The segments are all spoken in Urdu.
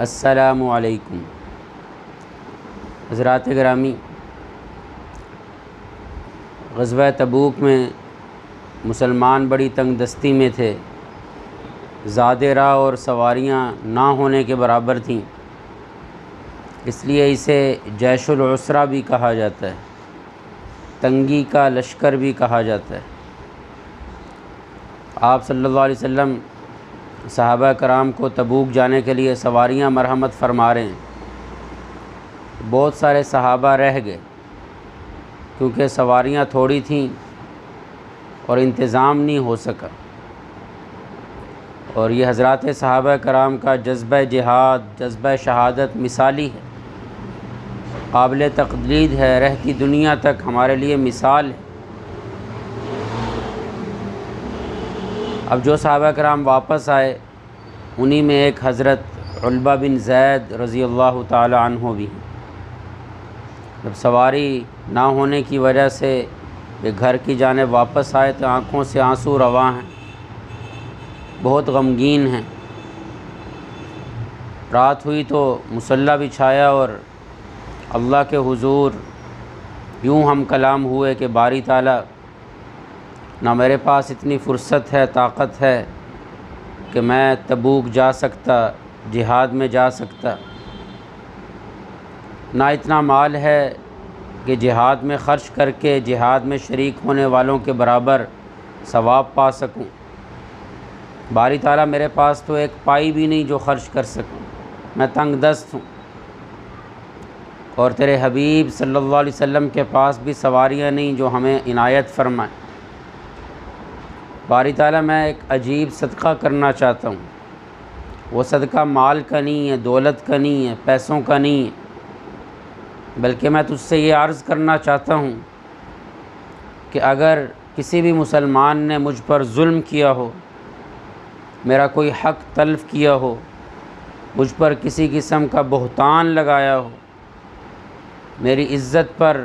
السلام علیکم۔ حضرات گرامی، غزوہ تبوک میں مسلمان بڑی تنگ دستی میں تھے، زاد راہ اور سواریاں نہ ہونے کے برابر تھیں، اس لیے اسے جیش العسرہ بھی کہا جاتا ہے، تنگی کا لشکر بھی کہا جاتا ہے۔ آپ صلی اللہ علیہ وسلم صحابہ کرام کو تبوک جانے کے لیے سواریاں مرحمت فرما رہے ہیں۔ بہت سارے صحابہ رہ گئے کیونکہ سواریاں تھوڑی تھیں اور انتظام نہیں ہو سکا، اور یہ حضرات صحابہ کرام کا جذبہ جہاد، جذبہ شہادت مثالی ہے، قابل تقلید ہے، رہتی دنیا تک ہمارے لیے مثال ہے۔ اب جو صحابہ کرام واپس آئے انہی میں ایک حضرت علبہ بن زید رضی اللہ تعالی عنہ بھی ہیں۔ جب سواری نہ ہونے کی وجہ سے یہ گھر کی جانب واپس آئے تو آنکھوں سے آنسو رواں ہیں، بہت غمگین ہیں۔ رات ہوئی تو مصلی بچھایا اور اللہ کے حضور یوں ہم کلام ہوئے کہ باری تعالیٰ، نہ میرے پاس اتنی فرصت ہے، طاقت ہے کہ میں تبوک جا سکتا، جہاد میں جا سکتا، نہ اتنا مال ہے کہ جہاد میں خرچ کر کے جہاد میں شریک ہونے والوں کے برابر ثواب پا سکوں۔ باری تعالیٰ میرے پاس تو ایک پائی بھی نہیں جو خرچ کر سکوں، میں تنگ دست ہوں، اور تیرے حبیب صلی اللہ علیہ وسلم کے پاس بھی سواریاں نہیں جو ہمیں عنایت فرمائیں۔ باری تعالیٰ میں ایک عجیب صدقہ کرنا چاہتا ہوں، وہ صدقہ مال کا نہیں ہے، دولت کا نہیں ہے، پیسوں کا نہیں ہے، بلکہ میں تجھ سے یہ عرض کرنا چاہتا ہوں کہ اگر کسی بھی مسلمان نے مجھ پر ظلم کیا ہو، میرا کوئی حق تلف کیا ہو، مجھ پر کسی قسم کا بہتان لگایا ہو، میری عزت پر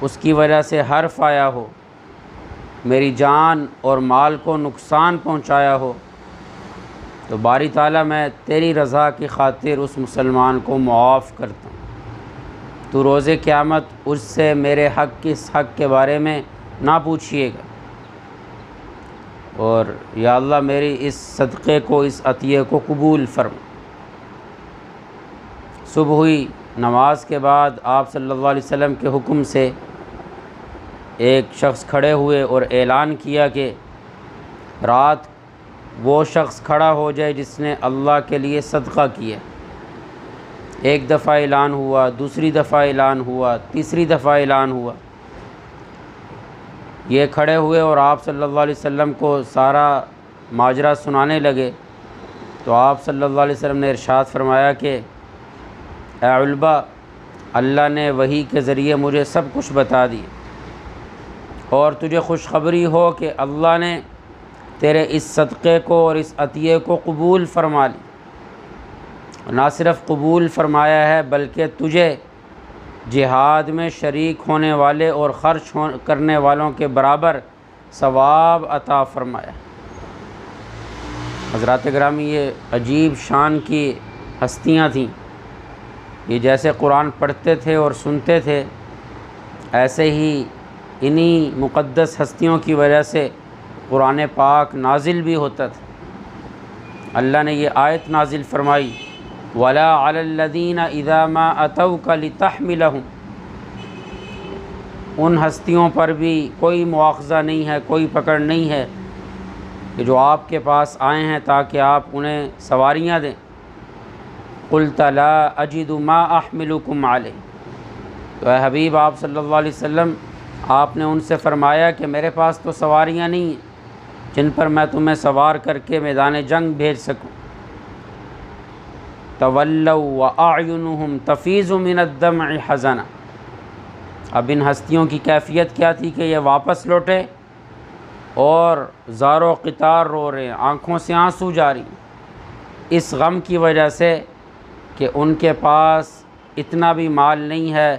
اس کی وجہ سے حرف آیا ہو، میری جان اور مال کو نقصان پہنچایا ہو، تو باری تعالیٰ میں تیری رضا کی خاطر اس مسلمان کو معاف کرتا ہوں۔ تو روز قیامت اس سے میرے حق کس حق کے بارے میں نہ پوچھیے گا، اور یا اللہ میری اس صدقے کو، اس عطیے کو قبول فرما۔ صبح ہوئی، نماز کے بعد آپ صلی اللہ علیہ وسلم کے حکم سے ایک شخص کھڑے ہوئے اور اعلان کیا کہ رات وہ شخص کھڑا ہو جائے جس نے اللہ کے لیے صدقہ کیا۔ ایک دفعہ اعلان ہوا، دوسری دفعہ اعلان ہوا، تیسری دفعہ اعلان ہوا۔ یہ کھڑے ہوئے اور آپ صلی اللہ علیہ وسلم کو سارا ماجرا سنانے لگے، تو آپ صلی اللہ علیہ وسلم نے ارشاد فرمایا کہ اے علبہ، اللہ نے وحی کے ذریعے مجھے سب کچھ بتا دیا، اور تجھے خوشخبری ہو کہ اللہ نے تیرے اس صدقے کو اور اس عطیے کو قبول فرما لی، نہ صرف قبول فرمایا ہے بلکہ تجھے جہاد میں شریک ہونے والے اور خرچ کرنے والوں کے برابر ثواب عطا فرمایا۔ حضرات گرامی، یہ عجیب شان کی ہستیاں تھیں، یہ جیسے قرآن پڑھتے تھے اور سنتے تھے، ایسے ہی انہی مقدس ہستیوں کی وجہ سے قرآن پاک نازل بھی ہوتا تھا۔ اللہ نے یہ آیت نازل فرمائی، وَلَا عَلَى الَّذِينَ إِذَا مَا أَتَوْكَ لِتَحْمِلَهُمْ، ان ہستیوں پر بھی کوئی مواخذہ نہیں ہے، کوئی پکڑ نہیں ہے کہ جو آپ کے پاس آئے ہیں تاکہ آپ انہیں سواریاں دیں۔ قُلْتَ لَا أَجِدُ مَا أَحْمِلُكُمْ عَلَيْهِ، تو اے حبیب آپ صلی اللہ علیہ وسلم، آپ نے ان سے فرمایا کہ میرے پاس تو سواریاں نہیں ہیں جن پر میں تمہیں سوار کر کے میدان جنگ بھیج سکوں۔ تَوَلَّوْا وَأَعْيُنُهُمْ تَفِيضُ مِنَ الدَّمْعِ حَزَنًا، اب ان ہستیوں کی کیفیت کیا تھی کہ یہ واپس لوٹے اور زار و قطار رو رہے ہیں، آنکھوں سے آنسو جاری، اس غم کی وجہ سے کہ ان کے پاس اتنا بھی مال نہیں ہے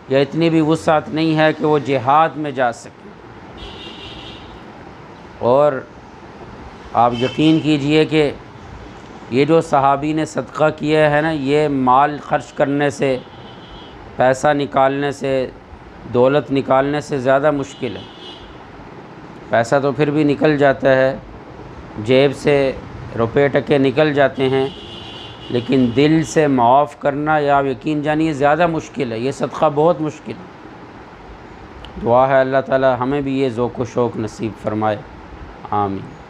یا اتنی بھی وسعت نہیں ہے کہ وہ جہاد میں جا سکیں۔ اور آپ یقین کیجئے کہ یہ جو صحابی نے صدقہ کیا ہے نا، یہ مال خرچ کرنے سے، پیسہ نکالنے سے، دولت نکالنے سے زیادہ مشکل ہے۔ پیسہ تو پھر بھی نکل جاتا ہے، جیب سے روپے ٹکے نکل جاتے ہیں، لیکن دل سے معاف کرنا، یا یقین جانیے زیادہ مشکل ہے، یہ صدقہ بہت مشکل ہے۔ دعا ہے اللہ تعالی ہمیں بھی یہ ذوق و شوق نصیب فرمائے، آمین۔